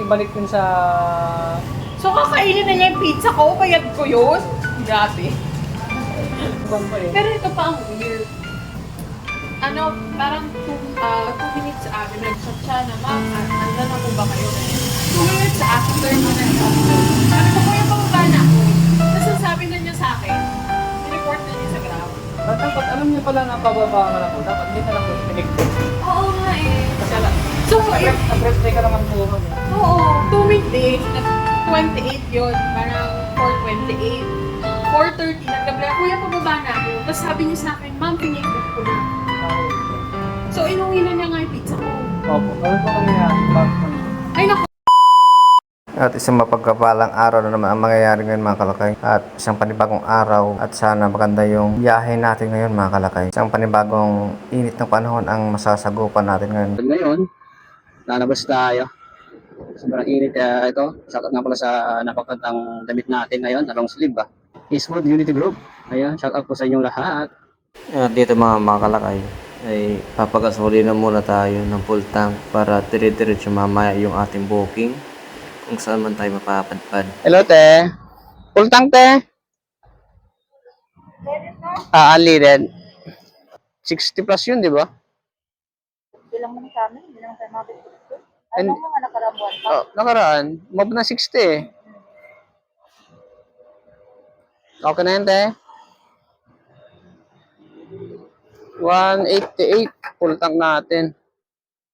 ibalik yun sa... So kakainin na niya yung pizza ko, bayad ko yun? Grabe. Pero ito pa ang weird. Ano, parang 2 minutes after, nag-chat siya na, ma'am, andyan na po ba kayo? 2 minutes after, sabi ko, kuya, pababa na ako. Tapos sabi na niya sa akin, report na niya sa Grab. Dapat alam niya pala na pababa ka na po. Dapat hindi ka lang po pinikpik. Oo nga eh. Kasi alam, So, if, nag-birthday ka naman po kami. oo, 2 weekdays, 28 yun, parang 4:28. 4:30, nag-apply, kuya, pababa na ako. Tapos sabi niya sa akin, ma'am, pinipot ko na. So, inuwi na niya nga yung pizza ko. Opo, gawin po kami na Ay, naku. At isang mapagkapalang araw na naman ang mangyayari ngayon mga kalakay. At isang panibagong araw at sana maganda yung biyahe natin ngayon mga kalakay. Isang panibagong init ng panahon ang masasagupan natin ngayon. Ngayon, lalabas tayo. Sobrang init ito. Shoutout nga pala sa napakagandang damit natin ngayon, na long sleeve ba. Eastwood Unity Group. Ayan, shoutout po sa inyong lahat. At dito mga kalakay ay papagasuli na muna tayo ng full tank para dire-diretso mamaya yung ating booking kung saan man tayo mapapadpad. Hello, te. Full tank, te. Unleaded. 60 plus yun, di ba? Bilang mo sa amin, bilang sa mga pagkakas. Ano mga nakarabuan pa? Oh, nakaraan. Mob na 60 eh. Okay na yun, te. 188. Full tank natin.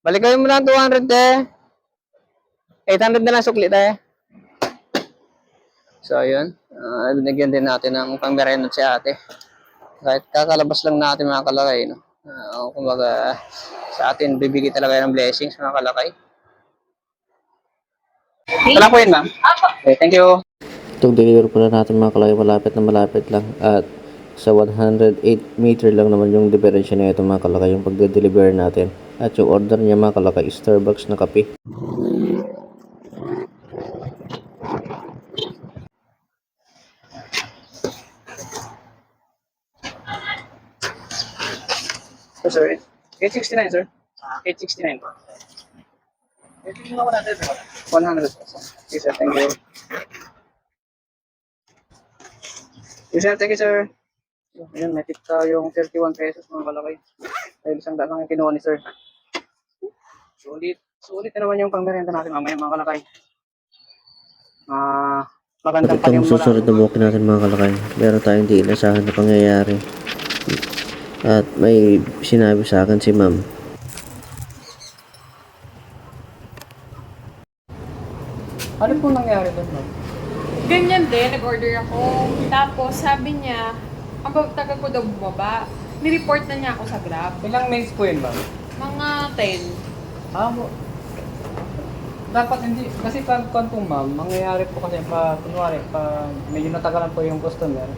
Balik kayo mo lang 200, te. 800 na lang sukli, te. So, ayun. Binigyan din natin ng pangmerenda si ate. Kahit kakalabas lang natin mga kalakay, no? Kumbaga, sa atin, bibigay talaga ng blessings mga kalakay. Wala po yun, ma'am. Okay, thank you. Itong deliver pala natin mga kalakay malapit na malapit lang at sa 108 meter lang naman yung diferensya na ito mga kalakay yung pagde-deliver natin. At yung order niya mga kalakay Starbucks na kape. So, sir, 869, sir. 869 po. 100. Okay, sir. Thank you. Okay, sir. Thank you, sir. Ayan, may tip tayong 31 pesos mga kalakay. Dahil isang daan lang yung kinuha ni sir. Sulit na naman yung pangmerenda natin mamaya mga kalakay. Magandang At itong susunod na booking natin mga kalakay, meron tayong di inasahan na pangyayari. At may sinabi sa akin si ma'am. Ano po nangyari doon, ma'am? Ganyan din, nag-order ako. Tapos sabi niya, ang tagal ko daw bumaba. Nireport na niya ako sa Grab. Ilang minutes po yun, ma'am? Mga 10. Dapat hindi, kasi pag po ma'am, mangyayari po kasi kunwari, medyo natagalan po yung customer.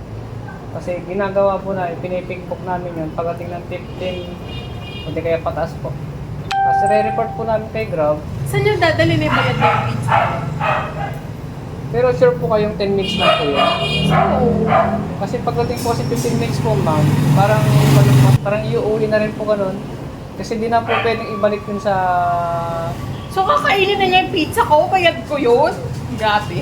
Kasi ginagawa po na, pinipigbook namin yun, pagdating ng 15, o di kaya pataas po. Kasi re-report po namin kay Grab, Saan niyo dadali na bayad ng pizza? pero sure po kayong 10 minutes lang po yun. So, Kasi pagdating po kasi 15 minutes po ma'am, parang iuuli na rin po ganun. Kasi di na po pwedeng ibalik yun sa... so kakainin na niya yung pizza ko, bayad ko yun? Grabe.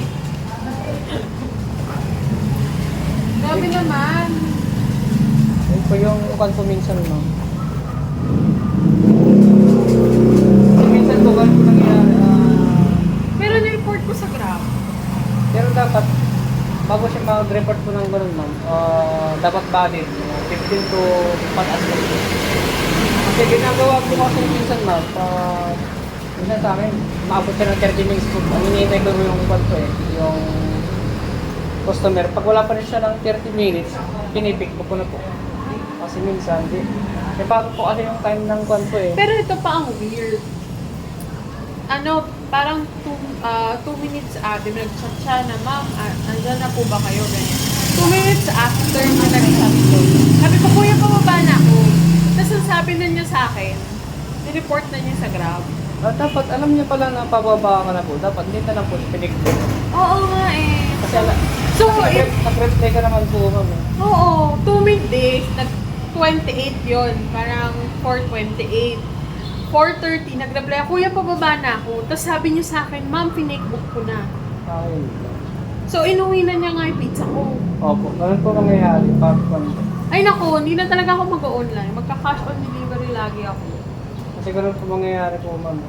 Grabe naman. Yun po yung po minsan ma'am. Minsan po ganun po nangyayari. Pero nireport ko sa Grab. Pero dapat, bago siya mag-report po ng ganun ma'am, dapat valid, 15 to pataas po. Kasi ginagawa po kasi minsan ma'am, minsan sa akin, maabot siya ng 30 minutes po. Ang hinihintay ko yung kwanto yung customer. Pag wala pa rin siya ng 30 minutes, pinipik ko po na po. Kasi minsan, bago po kasi yung time ng kwanto Pero ito pa ang weird. Ano, parang 2 minutes after, nag-chat siya na, ma'am, andyan na po ba kayo? Ganyan. 2 minutes after na nag-chat ko. Sabi ko, kuya, pababa na ako. Tapos ang sabi na niya sa akin, nireport na niya sa Grab. dapat alam niya pala na pababa ka na po. Dapat hindi na lang po pinikpik. Oo nga eh. Kasi So, if, nag-reply ka naman po ma'am. oo, 2 weekdays, nag-28 yun. Parang 4:28. 4:30, nag-reply ako, kuya, pababa na ako. Tapos sabi niya sa akin, ma'am, pinakebook ko na. Ayun. So, inuwi na niya nga yung pizza ko. Opo, ganun po mangyayari. Ay nako, hindi na talaga ako mag-online. Magka-cash on delivery lagi ako. Kasi ganun po mangyayari po, ma'am.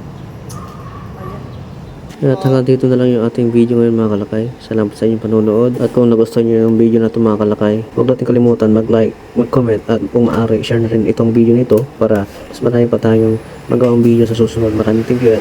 At hanggang dito na lang yung ating video ngayon mga kalakay. Salamat sa inyong panonood. At kung nagustuhan nyo yung video na ito mga kalakay, huwag natin kalimutan mag-like, mag-comment at kung maaari, share na rin itong video nito para mas marami pa tayong magawang video sa susunod. Maraming thank you.